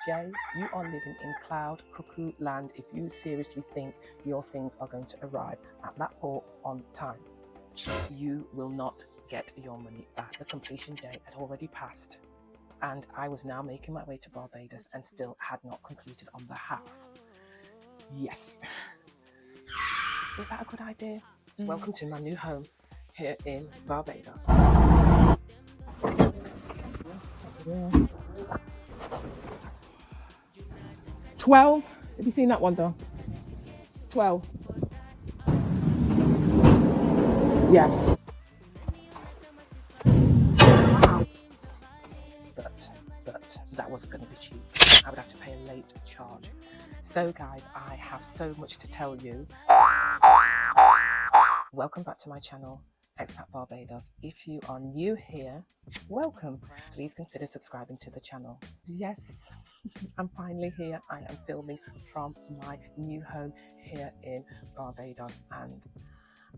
Jay, you are living in cloud cuckoo land if you seriously think your things are going to arrive at that port on time. You will not get your money back. The completion date had already passed, and I was now making my way to Barbados and still had not completed on the house. Yes. Is that a good idea? Welcome to my new home here in Barbados. 12. Have you seen that one though? 12. Yeah. But that wasn't going to be cheap. I would have to pay a late charge. So guys, I have so much to tell you. Welcome back to my channel, Expat Barbados. If you are new here, welcome. Please consider subscribing to the channel. Yes, I'm finally here. I am filming from my new home here in Barbados, and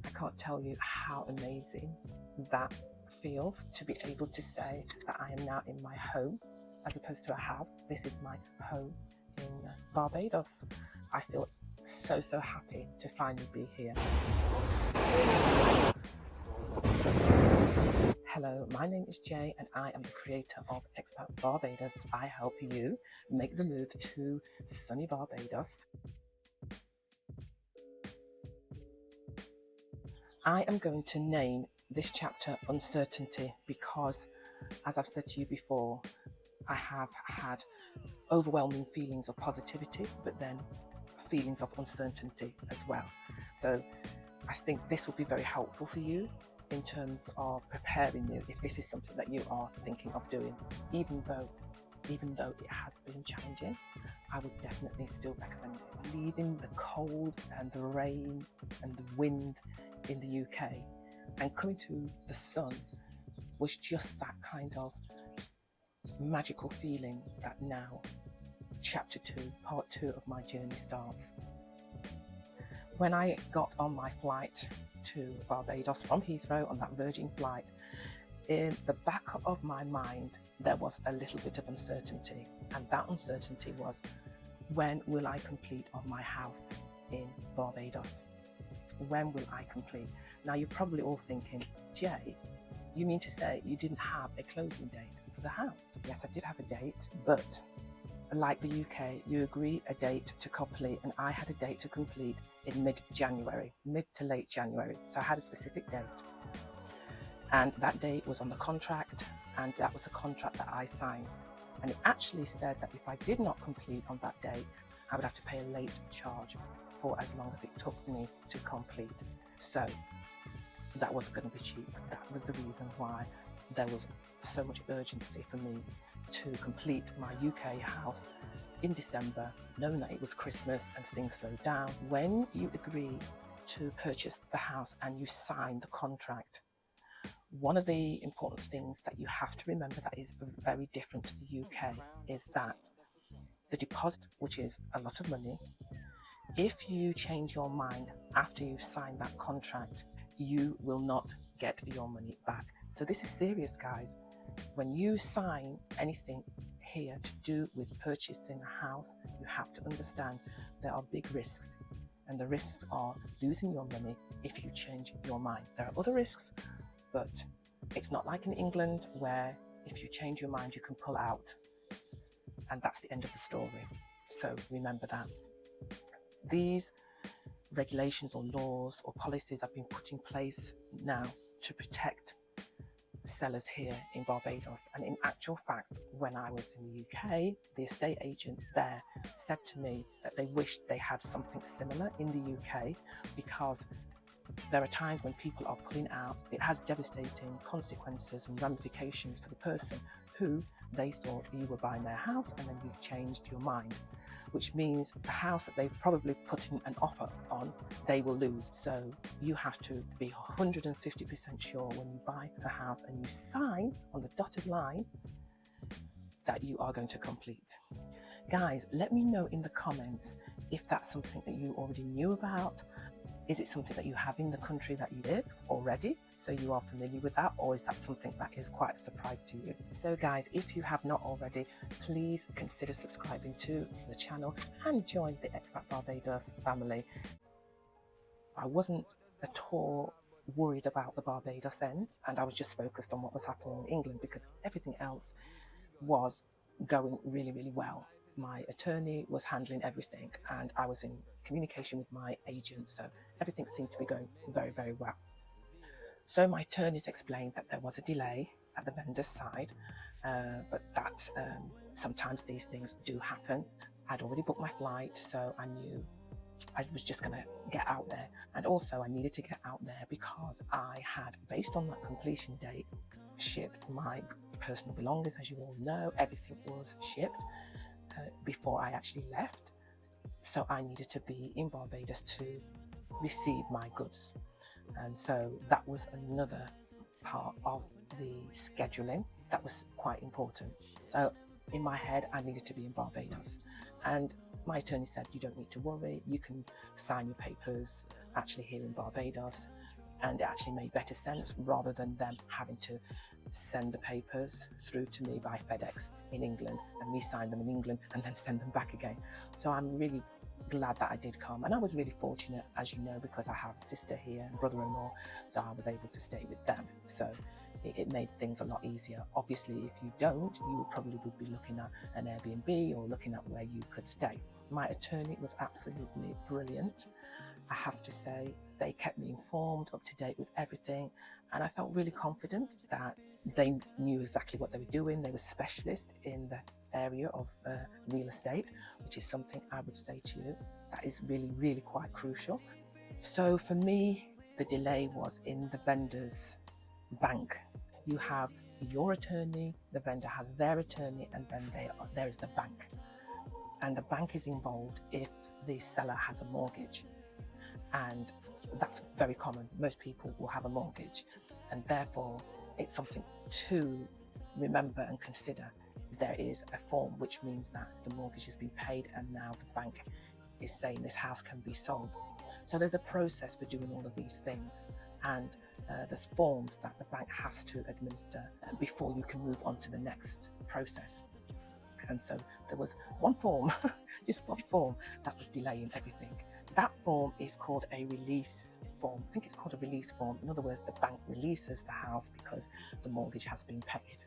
I can't tell you how amazing that feels to be able to say that I am now in my home as opposed to a house. This is my home in Barbados. I feel so happy to finally be here. Hello, my name is Jay and I am the creator of Expat Barbados. I help you make the move to sunny Barbados. I am going to name this chapter Uncertainty because, as I've said to you before, I have had overwhelming feelings of positivity, but then feelings of uncertainty as well. So I think this will be very helpful for you in terms of preparing you if this is something that you are thinking of doing. Even though it has been challenging, I would definitely still recommend it. Leaving the cold and the rain and the wind in the UK and coming to the sun was just that kind of magical feeling that now chapter 2, part 2 of my journey starts. When I got on my flight to Barbados from Heathrow on that Virgin flight, in the back of my mind there was a little bit of uncertainty, and that uncertainty was, when will I complete on my house in Barbados? When will I complete? Now you're probably all thinking, Jay, you mean to say you didn't have a closing date for the house? Yes, I did have a date, but like the UK, you agree a date to complete, and I had a date to complete in mid-January, mid to late January. So I had a specific date, and that date was on the contract, and that was the contract that I signed. And it actually said that if I did not complete on that date, I would have to pay a late charge for as long as it took me to complete. So that wasn't going to be cheap. That was the reason why there was so much urgency for me to complete my UK house in December, knowing that it was Christmas and things slowed down. When you agree to purchase the house and you sign the contract, one of the important things that you have to remember that is very different to the UK is that the deposit, which is a lot of money, if you change your mind after you've signed that contract, you will not get your money back. So this is serious, guys. When you sign anything here to do with purchasing a house, you have to understand there are big risks, and the risks are losing your money if you change your mind. There are other risks, but it's not like in England where if you change your mind you can pull out and that's the end of the story. So remember that. These regulations or laws or policies have been put in place now to protect sellers here in Barbados, and in actual fact, when I was in the UK, the estate agent there said to me that they wished they had something similar in the UK, because there are times when people are pulling out. It has devastating consequences and ramifications for the person who they thought you were buying their house and then you've changed your mind, which means the house that they've probably put in an offer on, they will lose. So you have to be 150% sure when you buy a house and you sign on the dotted line that you are going to complete. Guys, let me know in the comments if that's something that you already knew about. Is it something that you have in the country that you live already? So you are familiar with that, or is that something that is quite a surprise to you? So guys, if you have not already, please consider subscribing to the channel and join the Expat Barbados family. I wasn't at all worried about the Barbados end, and I was just focused on what was happening in England because everything else was going really, really well. My attorney was handling everything, and I was in communication with my agent, so everything seemed to be going very, very well. So my attorneys explained that there was a delay at the vendor's side, but that sometimes these things do happen. I'd already booked my flight, so I knew I was just going to get out there. And also I needed to get out there because I had, based on that completion date, shipped my personal belongings. As you all know, everything was shipped before I actually left. So I needed to be in Barbados to receive my goods. And so that was another part of the scheduling that was quite important. So in my head, I needed to be in Barbados. And my attorney said, you don't need to worry, you can sign your papers actually here in Barbados. And it actually made better sense rather than them having to send the papers through to me by FedEx in England and me sign them in England and then send them back again. So I'm really glad that I did come, and I was really fortunate, as you know, because I have a sister here and brother-in-law, so I was able to stay with them. So it made things a lot easier. Obviously, if you don't, you probably would be looking at an Airbnb or looking at where you could stay. My attorney was absolutely brilliant. I have to say, they kept me informed, up to date with everything, and I felt really confident that they knew exactly what they were doing. They were specialists in the area of real estate, which is something I would say to you that is really, really quite crucial. So for me, the delay was in the vendor's bank. You have your attorney, the vendor has their attorney, and then there is the bank. And the bank is involved if the seller has a mortgage. And that's very common. Most people will have a mortgage, and therefore it's something to remember and consider. There is a form which means that the mortgage has been paid and now the bank is saying this house can be sold. So there's a process for doing all of these things, and there's forms that the bank has to administer before you can move on to the next process. And so there was one form, just one form, that was delaying everything. That form is called a release form. I think it's called a release form. In other words, the bank releases the house because the mortgage has been paid.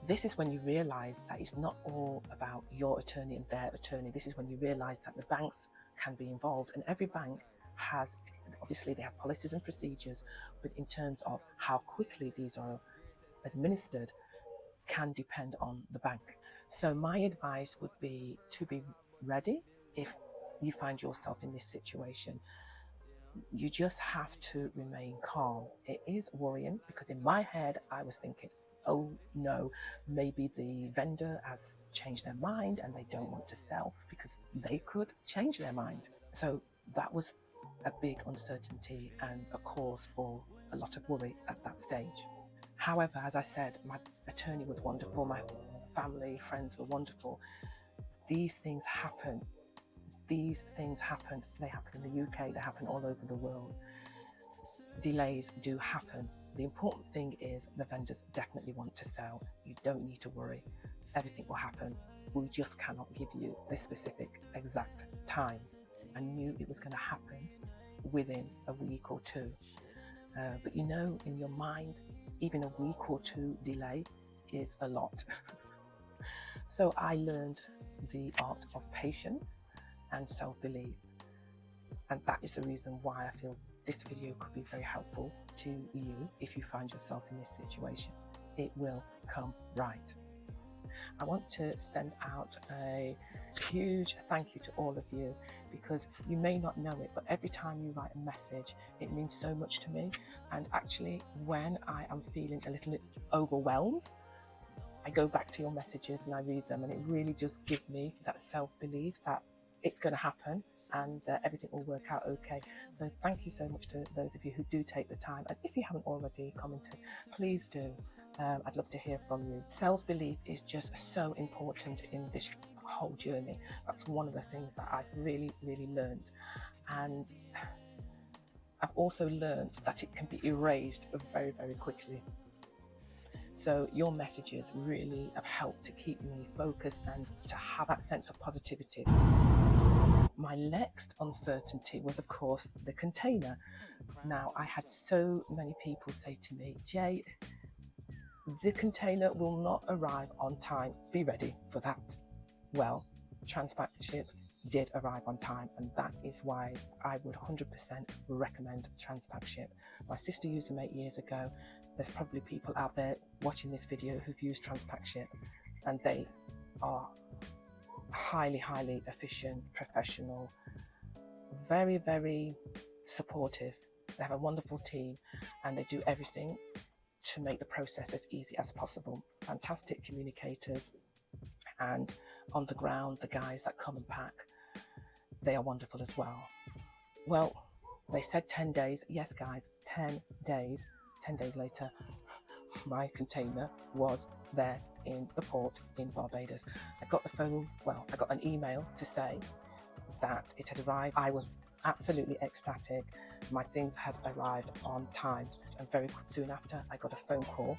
This is when you realise that it's not all about your attorney and their attorney. This is when you realise that the banks can be involved, and every bank has, obviously they have policies and procedures, but in terms of how quickly these are administered can depend on the bank. So my advice would be to be ready if you find yourself in this situation. You just have to remain calm. It is worrying because in my head I was thinking, oh no, maybe the vendor has changed their mind and they don't want to sell, because they could change their mind. So that was a big uncertainty and a cause for a lot of worry at that stage. However, as I said, my attorney was wonderful, my family, friends were wonderful. These things happen. These things happen. They happen in the UK, they happen all over the world. Delays do happen. The important thing is the vendors definitely want to sell. You don't need to worry. Everything will happen. We just cannot give you the specific exact time. I knew it was going to happen within a week or two. But you know, in your mind, even a week or two delay is a lot. So I learned the art of patience and self-belief. And that is the reason why I feel this video could be very helpful to you if you find yourself in this situation. It will come right. I want to send out a huge thank you to all of you, because you may not know it, but every time you write a message, it means so much to me. And actually, when I am feeling a little bit overwhelmed, I go back to your messages and I read them, and it really just gives me that self-belief that it's going to happen and everything will work out okay. So thank you so much to those of you who do take the time, and if you haven't already commented, please do. I'd love to hear from you. Self-belief is just so important in this whole journey. That's one of the things that I've really, really learned. And I've also learned that it can be erased very, very quickly. So your messages really have helped to keep me focused and to have that sense of positivity. My next uncertainty was, of course, the container. Now, I had so many people say to me, Jay, the container will not arrive on time. Be ready for that. Well, Transpac ship did arrive on time, and that is why I would 100% recommend Transpac ship. My sister used them 8 years ago. There's probably people out there watching this video who've used Transpac ship, and they are highly efficient, professional, very, very supportive. They have a wonderful team, and they do everything to make the process as easy as possible. Fantastic communicators, and on the ground, the guys that come and pack, they are wonderful as well. Well, they said 10 days. Yes, guys, 10 days. 10 days later, my container was there in the port in Barbados. I got the phone, well, I got an email to say that it had arrived. I was absolutely ecstatic. My things had arrived on time. And very soon after, I got a phone call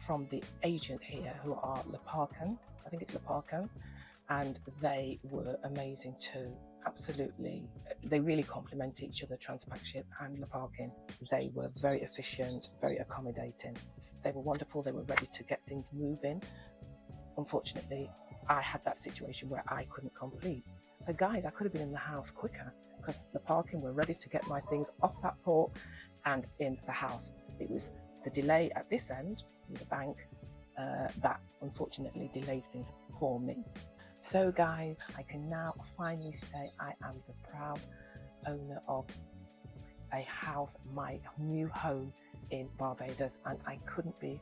from the agent here, who are Leparcan. I think it's Leparcan. And they were amazing too. Absolutely. They really complement each other, Transpac ship and Leparcan. They were very efficient, very accommodating. They were wonderful. They were ready to get things moving. Unfortunately, I had that situation where I couldn't complete. So guys, I could have been in the house quicker because Leparcan were ready to get my things off that port and in the house. It was the delay at this end with the bank that unfortunately delayed things for me. So guys, I can now finally say I am the proud owner of a house, my new home in Barbados, and I couldn't be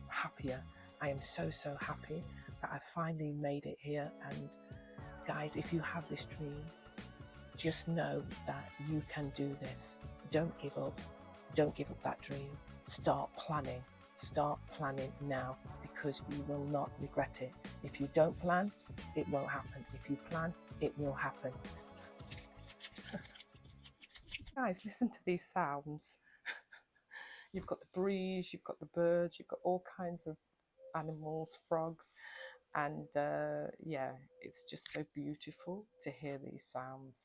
happier. I am so happy that I finally made it here. And guys, if you have this dream, just know that you can do this. Don't give up. Don't give up that dream. Start planning. Start planning now, because you will not regret it. If you don't plan, it won't happen. If you plan, it will happen. Guys, listen to these sounds. You've got the breeze, you've got the birds, you've got all kinds of animals, frogs, and yeah, it's just so beautiful to hear these sounds.